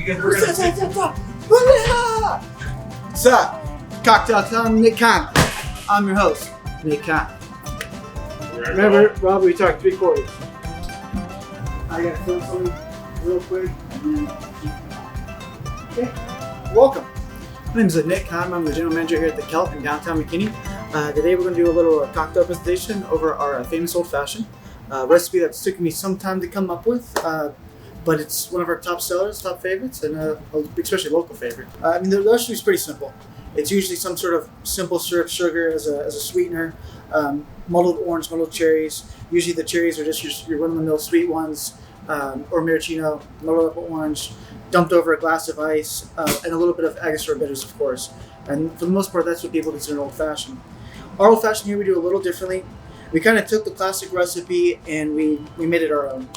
because we're gonna. What's up? Cocktail time, Nick Keim. I'm your host, Nick Keim. Remember, Rob, we talked 3/4. I gotta film something real quick and then keep going. Okay, welcome. My name is Nick Keim. I'm the general manager here at the Celt in downtown McKinney. Today we're going to do a little cocktail presentation over our famous old fashioned recipe that's taken me some time to come up with, but it's one of our top sellers, top favorites, and especially local favorite. I mean, the recipe is pretty simple. It's usually some sort of simple syrup sugar as a sweetener, muddled orange, muddled cherries. Usually the cherries are just your run-of-the-mill sweet ones, or maraschino, muddled up orange, dumped over a glass of ice, and a little bit of Angostura bitters, of course. And for the most part, that's what people consider an old-fashioned. Our old-fashioned here we do a little differently. We kind of took the classic recipe and we made it our own.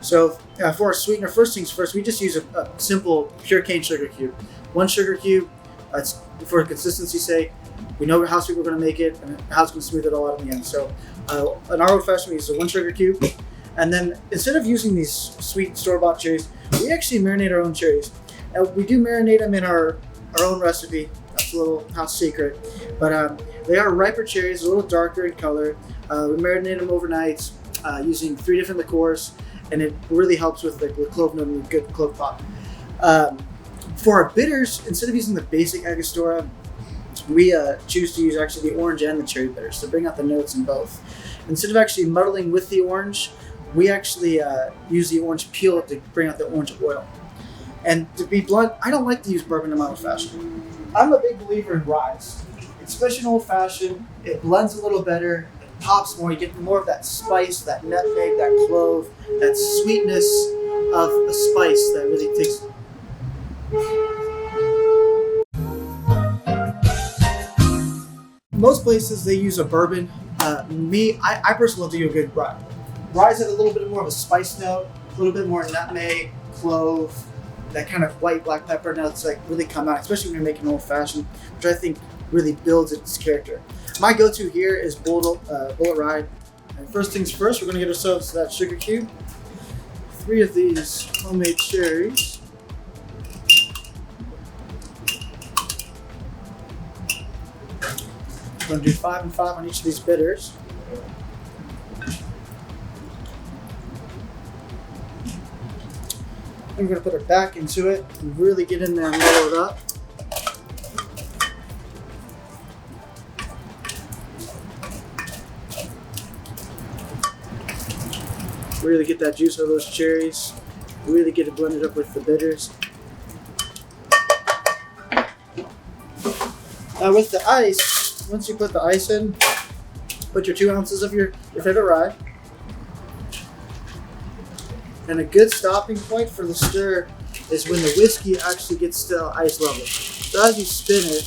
So for our sweetener, first things first, we just use a simple pure cane sugar cube. One sugar cube, for consistency's sake. We know how sweet we're going to make it and how it's going to smooth it all out in the end. So in our old-fashioned, we use a 1 sugar cube. And then instead of using these sweet store-bought cherries, we actually marinate our own cherries. Now, we do marinate them in our own recipe. That's a little house secret. But they are riper cherries, a little darker in color. We marinate them overnight using 3 different liqueurs, and it really helps with the clove note and the good clove pop. For our bitters, instead of using the basic Angostura, we choose to use actually the orange and the cherry bitters to bring out the notes in both. Instead of actually muddling with the orange, we actually use the orange peel to bring out the orange oil. And to be blunt, I don't like to use bourbon in my old-fashioned. I'm a big believer in rye, especially in old-fashioned. It blends a little better, it pops more, you get more of that spice, that nutmeg, that clove, that sweetness of a spice that really takes. Most places they use a bourbon. I personally love to do a good rye. Rye's has a little bit more of a spice note, a little bit more nutmeg, clove, that kind of white black pepper notes like really come out, especially when you're making old fashioned, which I think really builds its character. My go-to here is bullet rye. And first things first, we're going to get ourselves that sugar cube, 3 of these homemade cherries. We're going to do 5 and 5 on each of these bitters. And we're going to put it back into it and really get in there and roll it up. Really get that juice out of those cherries. Really get it blended up with the bitters. Now with the ice, once you put the ice in, put your 2 ounces of your favorite rye. And a good stopping point for the stir is when the whiskey actually gets to ice level. So as you spin it,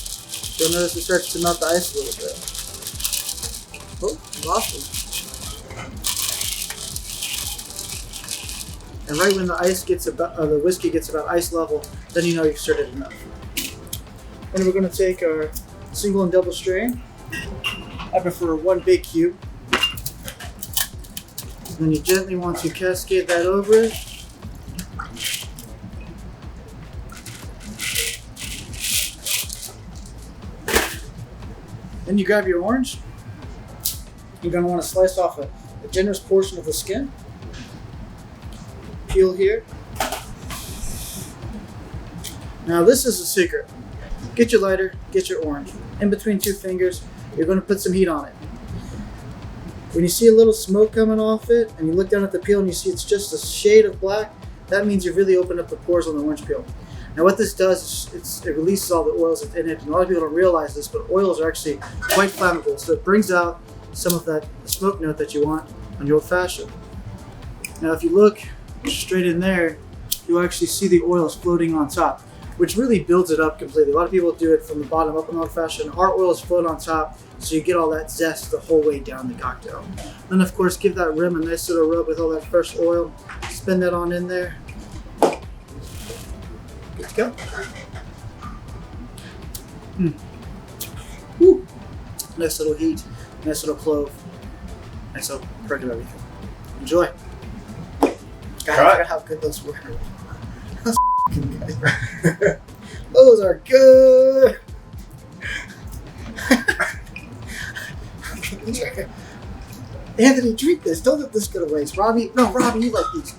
you'll notice it starts to melt the ice a little bit. Oh, lost it. And right when the whiskey gets about ice level, then you know you've stirred it enough. Then we're going to take our single and double strain. I prefer 1 big cube. Then you gently want to cascade that over it. Then you grab your orange. You're going to want to slice off a generous portion of the skin. Peel here. Now this is a secret. Get your lighter, get your orange. In between 2 fingers, you're going to put some heat on it. When you see a little smoke coming off it, and you look down at the peel and you see it's just a shade of black, that means you've really opened up the pores on the orange peel. Now what this does is it releases all the oils in it, and a lot of people don't realize this, but oils are actually quite flammable, so it brings out some of that smoke note that you want on your old-fashioned. Now if you look straight in there, you'll actually see the oils floating on top, which really builds it up completely. A lot of people do it from the bottom up in old-fashioned. Our oils float on top, so you get all that zest the whole way down the cocktail. Then of course give that rim a nice little rub with all that fresh oil. Spin that on in there. Good to go. Woo. Nice little heat, nice little clove, nice little perk of everything. Enjoy. God, I forgot how good those were. Those are good. Anthony, drink this. Don't let this go to waste. Robbie, you like these.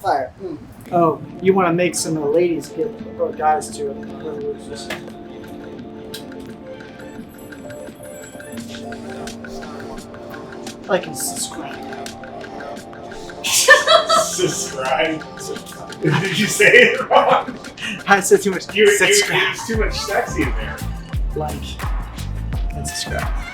Fire. Oh, you want to make some of the ladies get, or guys too. Like and subscribe. Subscribe. Did you say it wrong? I said too much. There's too much sexy in there. Like and subscribe.